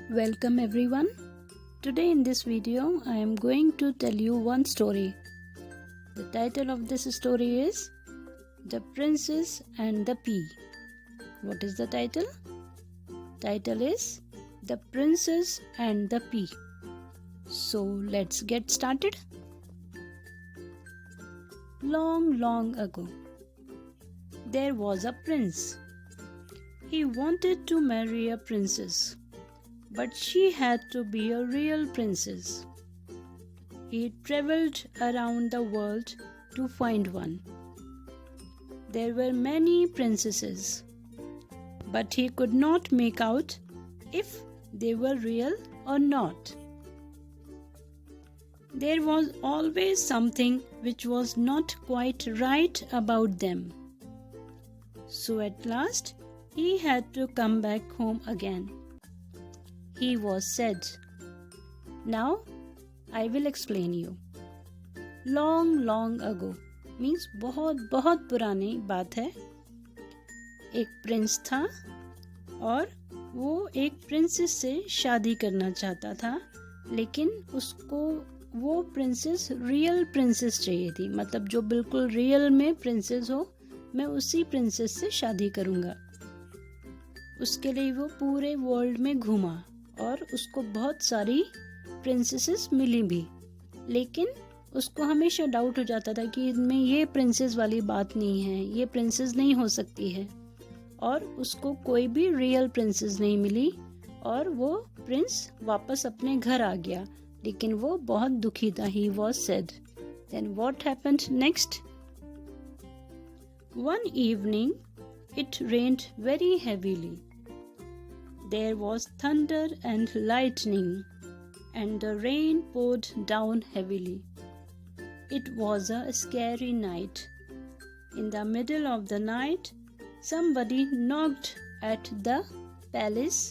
Welcome everyone. Today in this video I am going to tell you one story. The title of this story is The Princess and the Pea. What is the title? Title is The Princess and the Pea. So let's get started. Long ago, there was a prince. He wanted to marry a princess, but she had to be a real princess. He traveled around the world to find one. There were many princesses, but he could not make out if they were real or not. There was always something which was not quite right about them. So at last, he had to come back home again. He was sad. Now, I will explain you. Long ago means बहुत पुरानी बात है. एक Prince था और वो एक princess से शादी करना चाहता था, लेकिन उसको वो प्रिंसेस रियल प्रिंसेस चाहिए थी. मतलब जो बिल्कुल रियल में प्रिंसेस हो, मैं उसी प्रिंसेस से शादी करूँगा. उसके लिए वो पूरे वर्ल्ड में घूमा और उसको बहुत सारी प्रिंसेसेस मिली भी, लेकिन उसको हमेशा डाउट हो जाता था कि इनमें ये प्रिंसेस वाली बात नहीं है, ये प्रिंसेस नहीं हो सकती है. और उसको कोई भी रियल प्रिंसेस नहीं मिली और वो प्रिंस वापस अपने घर आ गया, लेकिन वो बहुत दुखी था. He was sad. Then what happened next? One evening it rained very heavily. There was thunder and lightning, and the rain poured down heavily. It was a scary night. In the middle of the night, somebody knocked at the palace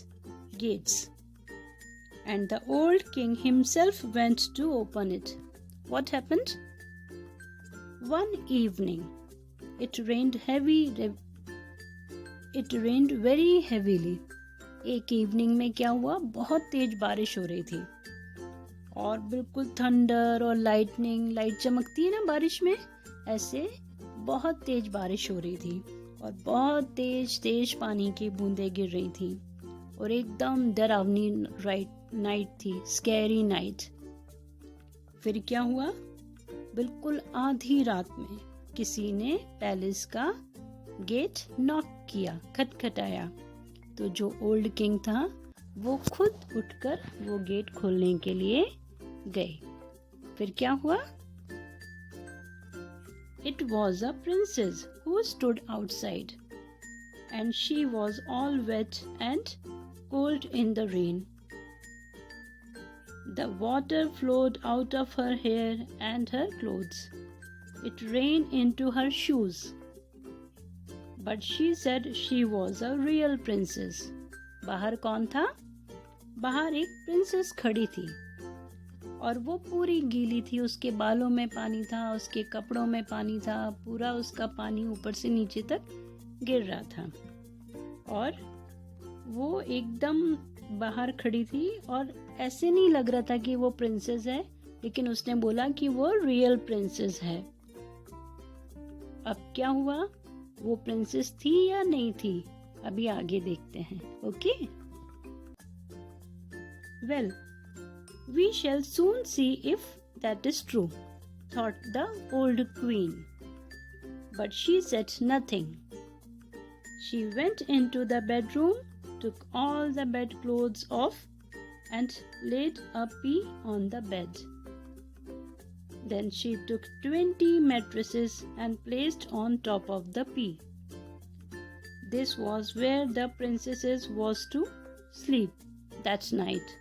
gates, and the old king himself went to open it. What happened? One evening, it rained very heavily. एक evening में क्या हुआ? बहुत तेज बारिश हो रही थी और बिल्कुल थंडर और लाइट चमकती है ना बारिश में, ऐसे बहुत तेज बारिश हो रही थी और बहुत तेज पानी की बूंदें गिर रही थी और एकदम डरावनी नाइट थी, स्कैरी नाइट. फिर क्या हुआ? बिल्कुल आधी रात में किसी ने पैलेस का गेट नॉक किया, खटखटाया. तो जो ओल्ड किंग था वो खुद उठकर वो गेट खोलने के लिए गए. फिर क्या हुआ? It was a princess who stood outside, and she was all wet and cold in the rain. The water flowed out of her hair and her clothes. It rained into her shoes. But she said she was a real princess. बाहर कौन था? बाहर एक princess खड़ी थी और वो पूरी गीली थी. उसके बालों में पानी था, उसके कपड़ों में पानी था, पूरा उसका पानी ऊपर से नीचे तक गिर रहा था और वो एकदम बाहर खड़ी थी और ऐसे नहीं लग रहा था कि वो प्रिंसेस है, लेकिन उसने बोला कि वो रियल प्रिंसेस है. अब क्या हुआ? वो प्रिंसेस थी या नहीं थी? अभी आगे देखते हैं. Okay, well, we shall soon see if that is true, thought the old queen. But she said nothing. She went into the bedroom, took all the bed clothes off and laid a pea on the bed. Then she took 20 mattresses and placed on top of the pea. This was where the princess was to sleep that night.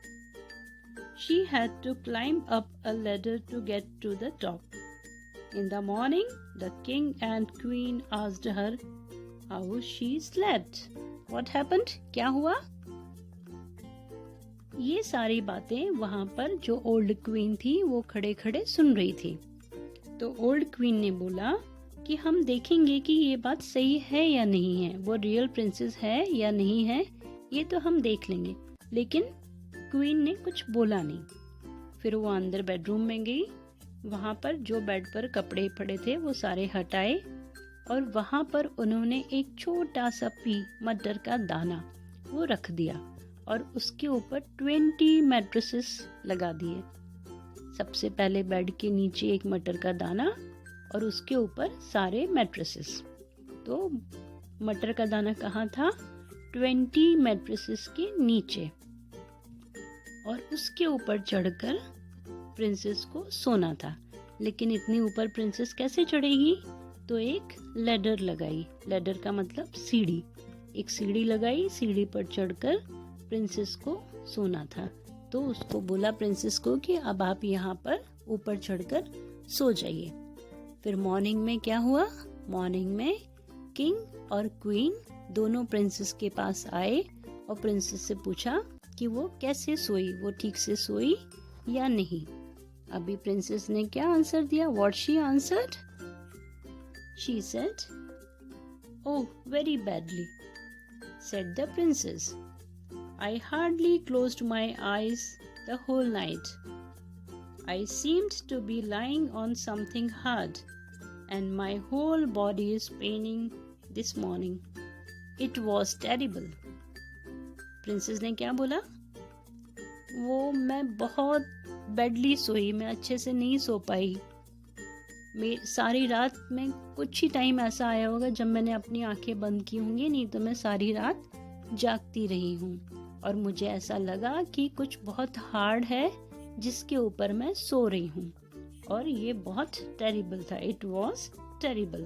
She had to climb up a ladder to get to the top. In the morning, the king and queen asked her how she slept. What happened? क्या हुआ? ये सारी बातें वहाँ पर जो old queen थी वो खड़े खड़े सुन रही थी. तो ओल्ड क्वीन ने बोला कि हम देखेंगे कि ये बात सही है या नहीं है, वो रियल प्रिंसेस है या नहीं है, ये तो हम देख लेंगे, लेकिन क्वीन ने कुछ बोला नहीं। फिर वो अंदर बेडरूम में गई, वहाँ पर जो बेड पर कपड़े पड़े थे वो सारे हटाए और वहाँ पर उन्होंने एक छोटा सा पी मटर का दाना वो रख दिया और उसके ऊपर 20 मैट्रेसेस लगा दिए। सबसे पहले बेड के नीचे एक मटर का दाना और उसके ऊपर सारे मैट्रेसेस। तो मटर का दाना कहाँ था? 20 मैट्रेसेस के नीचे। और उसके ऊपर चढ़कर प्रिंसेस को सोना था। लेकिन इतनी ऊपर प्रिंसेस कैसे चढ़ेगी? तो एक लैडर लगाई। लैडर का मतलब सीढ़ी। एक सीढ़ी लगाई, सीढ़ी पर चढ़कर प्रिंसेस को सोना था। तो उसको बोला प्रिंसेस को कि अब आप यहाँ पर ऊपर चढ़कर सो जाइए। फिर मॉर्निंग में क्या हुआ? मॉर्निंग में किंग और क्वीन दोनों प्रिंसेस के पास आए और प्रिंसेस से पूछा कि वो कैसे सोई, वो ठीक से सोई या नहीं। अभी प्रिंसेस ने क्या आंसर दिया? What she answered? She said, "Oh, very badly," said the princess. "I hardly closed my eyes the whole night. I seemed to be lying on something hard, and my whole body is paining this morning. It was terrible." Princess ने क्या बोला? मैं बहुत badly सोई, मैं अच्छे से नहीं सो पाई। सारी रात में कुछ ही टाइम ऐसा आया होगा जब मैंने अपनी आंखें बंद की होंगी, नहीं तो मैं सारी रात जागती रही हूँ और मुझे ऐसा लगा कि कुछ बहुत हार्ड है जिसके ऊपर मैं सो रही हूँ और ये बहुत टेरिबल था। It was terrible.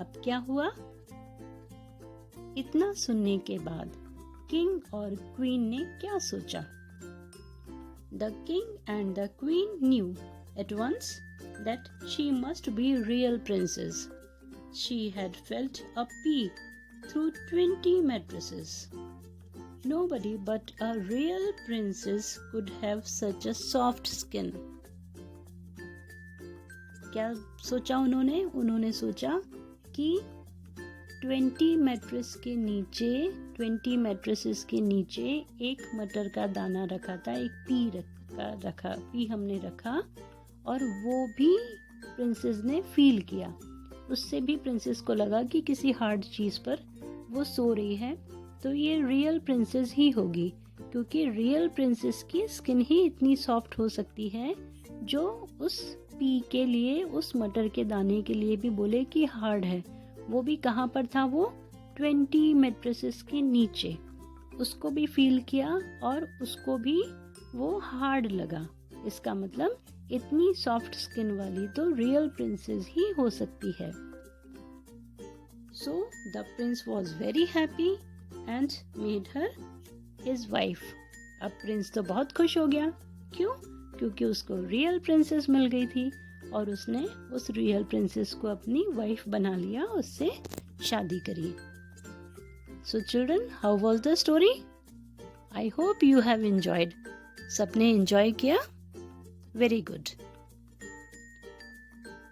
अब क्या हुआ? इतना सुनने के बाद किंग और क्वीन ने क्या सोचा? The king and the queen knew at once that she must be real princess. She had felt a peek through 20 mattresses. Nobody but a real princess could have such a soft skin. क्या सोचा उन्होंने? उन्होंने सोचा कि 20 mattress के नीचे, 20 mattresses के नीचे एक मटर का दाना रखा था, एक पी हमने रखा और वो भी प्रिंसेस ने फील किया। उससे भी प्रिंसेस को लगा कि किसी हार्ड चीज पर वो सो रही है, तो ये रियल प्रिंसेस ही होगी, क्योंकि रियल प्रिंसेस की स्किन ही इतनी सॉफ्ट हो सकती है जो उस पी के लिए, उस मटर के दाने के लिए भी बोले कि हार्ड है। वो भी कहाँ पर था? वो 20 मैट्रेसेस के नीचे। उसको भी फील किया और उसको भी वो हार्ड लगा। इसका मतलब इतनी सॉफ्ट स्किन वाली तो रियल प्रिंसेस ही हो सकती है। So the Prince was very happy and made her his wife. अब प्रिंस तो बहुत खुश हो गया। क्यों? क्योंकि उसको रियल प्रिंसेस मिल गई थी और उसने उस रियल प्रिंसेस को अपनी वाइफ बना लिया, उससे शादी करी। So children, how was the story? I hope you have enjoyed. सबने एंजॉय किया? Very good,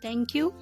thank you.